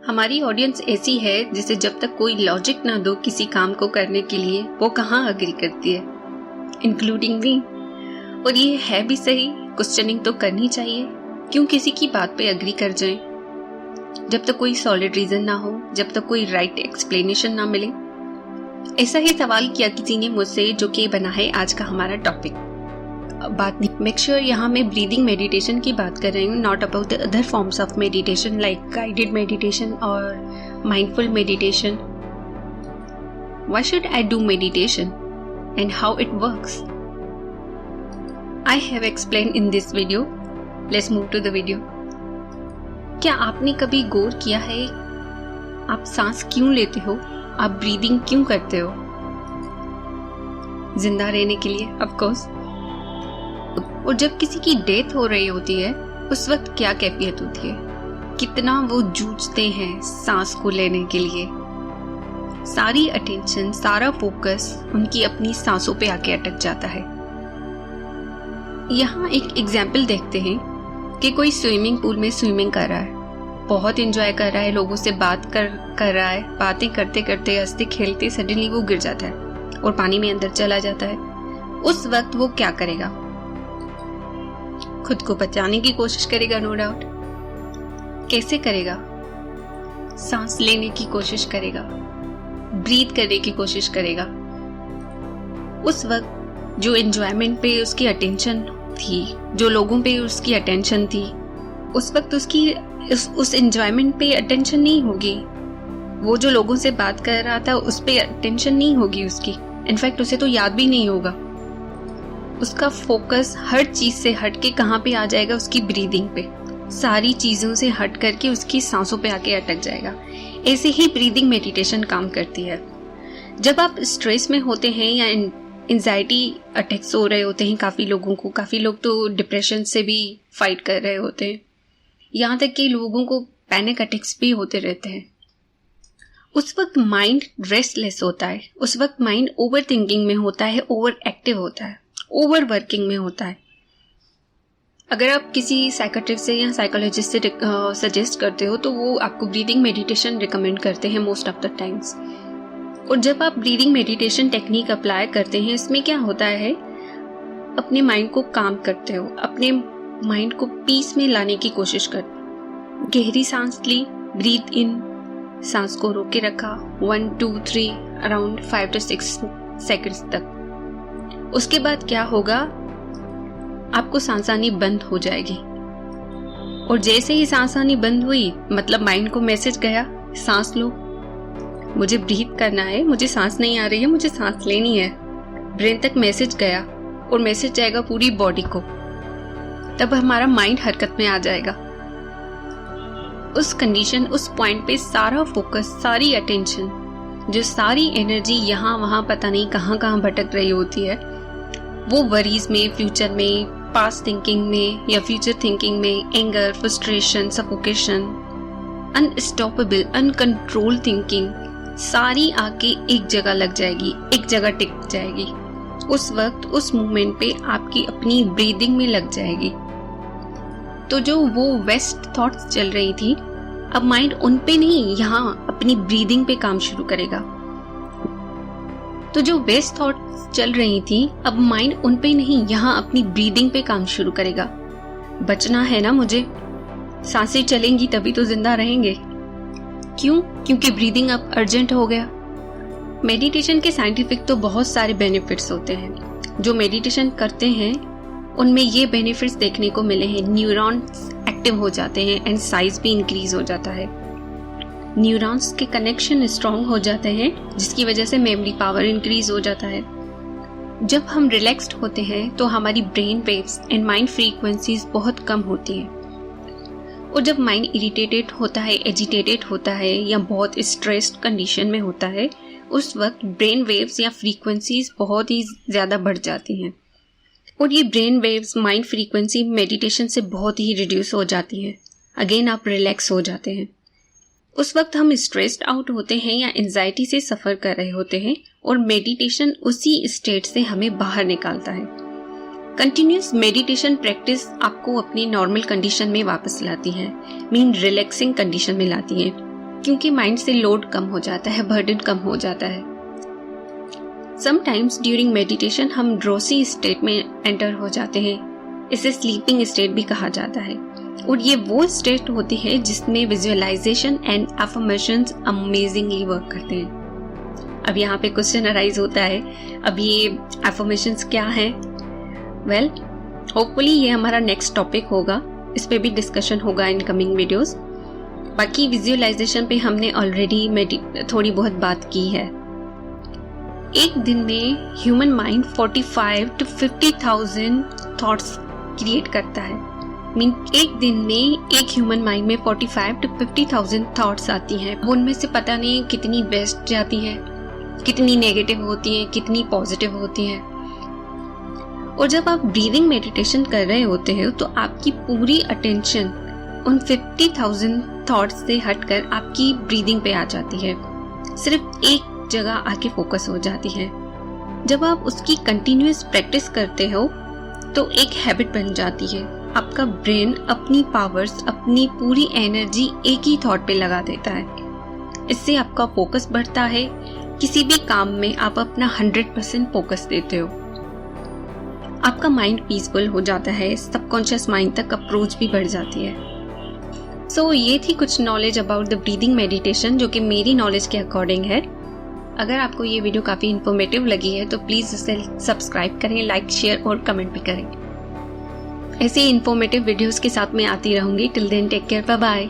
हमारी ऑडियंस ऐसी है जिसे जब तक कोई लॉजिक ना दो किसी काम को करने के लिए वो कहाँ अग्री करती है, इंक्लूडिंग मी। और ये है भी सही, क्वेश्चनिंग तो करनी चाहिए। क्यों किसी की बात पे अग्री कर जाएं? जब तक कोई सॉलिड रीजन ना हो, जब तक कोई राइट एक्सप्लेनेशन ना मिले। ऐसा ही सवाल किया किसी ने मुझसे, जो कि बना है आज का हमारा टॉपिक। बात नहीं, मेक श्योर यहाँ मैं ब्रीदिंग मेडिटेशन की बात कर रही हूँ, not about the other forms of meditation like guided meditation और mindful meditation. Why should I do meditation and how it works? I have explain in this video. Let's move to the video. क्या आपने कभी गौर किया है आप सांस क्यों लेते हो? आप ब्रीदिंग क्यों करते हो? जिंदा रहने के लिए, ऑफ कोर्स। और जब किसी की डेथ हो रही होती है उस वक्त क्या कैफियत होती है, कितना वो जूझते हैं सांस को लेने के लिए। सारी अटेंशन, सारा फोकस उनकी अपनी सांसों पे आके अटक जाता है। यहाँ एक एग्जाम्पल देखते हैं कि कोई स्विमिंग पूल में स्विमिंग कर रहा है, बहुत एंजॉय कर रहा है, लोगों से बात कर रहा है, बातें करते करते हंसते खेलते सडनली वो गिर जाता है और पानी में अंदर चला जाता है। उस वक्त वो क्या करेगा? खुद को बचाने की कोशिश करेगा, नो डाउट। कैसे करेगा? सांस लेने की कोशिश करेगा, ब्रीथ करने की कोशिश करेगा। उस वक्त जो एंजॉयमेंट पे उसकी अटेंशन थी, जो लोगों पे उसकी अटेंशन थी, उस वक्त उसकी उस एंजॉयमेंट पे अटेंशन नहीं होगी। वो जो लोगों से बात कर रहा था उस पे अटेंशन नहीं होगी उसकी। इनफैक्ट उसे तो याद भी नहीं होगा। उसका फोकस हर चीज से हट के कहाँ पे आ जाएगा? उसकी ब्रीदिंग पे। सारी चीजों से हट करके उसकी सांसों पे आके अटक जाएगा। ऐसे ही ब्रीदिंग मेडिटेशन काम करती है। जब आप स्ट्रेस में होते हैं या एंजाइटी अटैक्स हो रहे होते हैं काफी लोगों को, काफी लोग तो डिप्रेशन से भी फाइट कर रहे होते हैं, यहाँ तक कि लोगों को पैनिक अटैक्स भी होते रहते हैं। उस वक्त माइंड रेस्टलेस होता है, उस वक्त माइंड ओवर थिंकिंग में होता है, ओवर एक्टिव होता है, ओवर वर्किंग में होता है। अगर आप किसी साइकेट्रिस्ट से या साइकोलॉजिस्ट से सजेस्ट करते हो तो वो आपको ब्रीदिंग मेडिटेशन रिकमेंड करते हैं मोस्ट ऑफ द टाइम्स। और जब आप ब्रीदिंग मेडिटेशन टेक्निक अप्लाई करते हैं, इसमें क्या होता है, अपने माइंड को काम करते हो, अपने माइंड को पीस में लाने की कोशिश करते। गहरी सांस ली, ब्रीथ इन, सांस को रोक के रखा 1 2 3 अराउंड 5 to 6 सेकेंड्स तक। उसके बाद क्या होगा, आपको सांस आनी बंद हो जाएगी। और जैसे ही सांस आनी बंद हुई, मतलब माइंड को मैसेज गया, सांस लो, मुझे ब्रीथ करना है, मुझे सांस नहीं आ रही है, मुझे सांस लेनी है। ब्रेन तक मैसेज गया और मैसेज जाएगा पूरी बॉडी को। तब हमारा माइंड हरकत में आ जाएगा। उस कंडीशन, उस पॉइंट पे सारा फोकस, सारी अटेंशन, जो सारी एनर्जी यहाँ वहाँ पता नहीं कहाँ कहाँ भटक रही होती है, वो वरीज में, फ्यूचर में, पास्ट थिंकिंग में या फ्यूचर थिंकिंग में, anger, frustration, suffocation, unstoppable, uncontrol thinking, सारी आके एक जगह लग जाएगी, एक जगह टिक जाएगी। उस वक्त, उस मोमेंट पे आपकी अपनी ब्रीदिंग में लग जाएगी। तो जो वो वेस्ट थॉट्स चल रही थी, अब माइंड उन पे नहीं, यहाँ अपनी ब्रीदिंग पे काम शुरू करेगा। तो जो वेस्ट थॉट्स चल रही थी, अब माइंड उन पे नहीं, यहाँ अपनी ब्रीदिंग पे काम शुरू करेगा। बचना है ना मुझे, सांसें चलेंगी तभी तो जिंदा रहेंगे। क्यों? क्योंकि ब्रीदिंग अब अर्जेंट हो गया। मेडिटेशन के साइंटिफिक तो बहुत सारे बेनिफिट्स होते हैं। जो मेडिटेशन करते हैं उनमें ये बेनिफिट्स देखने को मिले हैं। न्यूरॉन्स एक्टिव हो जाते हैं एंड साइज भी इंक्रीज हो जाता है। न्यूरॉन्स के कनेक्शन स्ट्रॉन्ग हो जाते हैं, जिसकी वजह से मेमोरी पावर इंक्रीज हो जाता है। जब हम रिलैक्स्ड होते हैं तो हमारी brain waves and mind frequencies बहुत कम होती हैं। और जब माइंड इरिटेटेड होता है, एजिटेटेड होता है या बहुत स्ट्रेस्ड कंडीशन में होता है, उस वक्त ब्रेन वेव्स या फ्रीक्वेंसीज बहुत ही ज़्यादा बढ़ जाती हैं। और ये brain waves, mind frequency meditation से बहुत ही रिड्यूस हो जाती है। अगेन आप रिलैक्स हो जाते हैं। उस वक्त हम स्ट्रेस्ड आउट होते हैं या एंजाइटी से सफ़र कर रहे होते हैं और मेडिटेशन उसी स्टेट से हमें बाहर निकालता है। कंटिन्यूस मेडिटेशन प्रैक्टिस आपको अपनी नॉर्मल कंडीशन में वापस लाती है, मीन रिलैक्सिंग कंडीशन में लाती है। क्योंकि माइंड से लोड कम हो जाता है, बर्डन कम हो जाता है। समटाइम्स ड्यूरिंग मेडिटेशन हम ड्रोसी स्टेट में एंटर हो जाते हैं। इसे स्लीपिंग स्टेट भी कहा जाता है और ये वो स्टेट होती है जिसमें visualisation and affirmations amazingly work करते हैं। अब यहाँ पे क्वेश्चन अराइज होता है, अब ये अफर्मेशंस क्या है? वेल, होपफुली ये हमारा नेक्स्ट टॉपिक होगा, इस पे भी डिस्कशन होगा इन कमिंग वीडियोस। बाकी विजुअलाइजेशन पे हमने ऑलरेडी थोड़ी बहुत बात की है। एक दिन में human mind 45 to 50,000 thoughts create करता है। एक दिन में एक ह्यूमन माइंड में 45 to 50,000 थॉट्स आती हैं। उनमें से पता नहीं कितनी बेस्ट जाती हैं, कितनी नेगेटिव होती हैं, कितनी पॉजिटिव होती हैं। और जब आप ब्रीदिंग मेडिटेशन कर रहे होते हो तो आपकी पूरी अटेंशन उन 50,000 थॉट्स से हटकर आपकी ब्रीदिंग पे आ जाती है, सिर्फ एक जगह आके फोकस हो जाती है। जब आप उसकी कंटिन्यूअस प्रैक्टिस करते हो तो एक हैबिट बन जाती है। आपका ब्रेन अपनी पावर्स, अपनी पूरी एनर्जी एक ही थॉट पे लगा देता है। इससे आपका फोकस बढ़ता है, किसी भी काम में आप अपना 100% फोकस देते हो। आपका माइंड पीसफुल हो जाता है, सबकॉन्शियस माइंड तक अप्रोच भी बढ़ जाती है। सो ये थी कुछ knowledge about the breathing meditation जो कि मेरी नॉलेज के अकॉर्डिंग है। अगर आपको ये वीडियो काफ़ी इन्फॉर्मेटिव लगी है तो प्लीज़ इसे सब्सक्राइब करें, लाइक, शेयर और कमेंट भी करें। ऐसे इन्फॉर्मेटिव वीडियोस के साथ मैं आती रहूँगी। Till then take care, bye bye.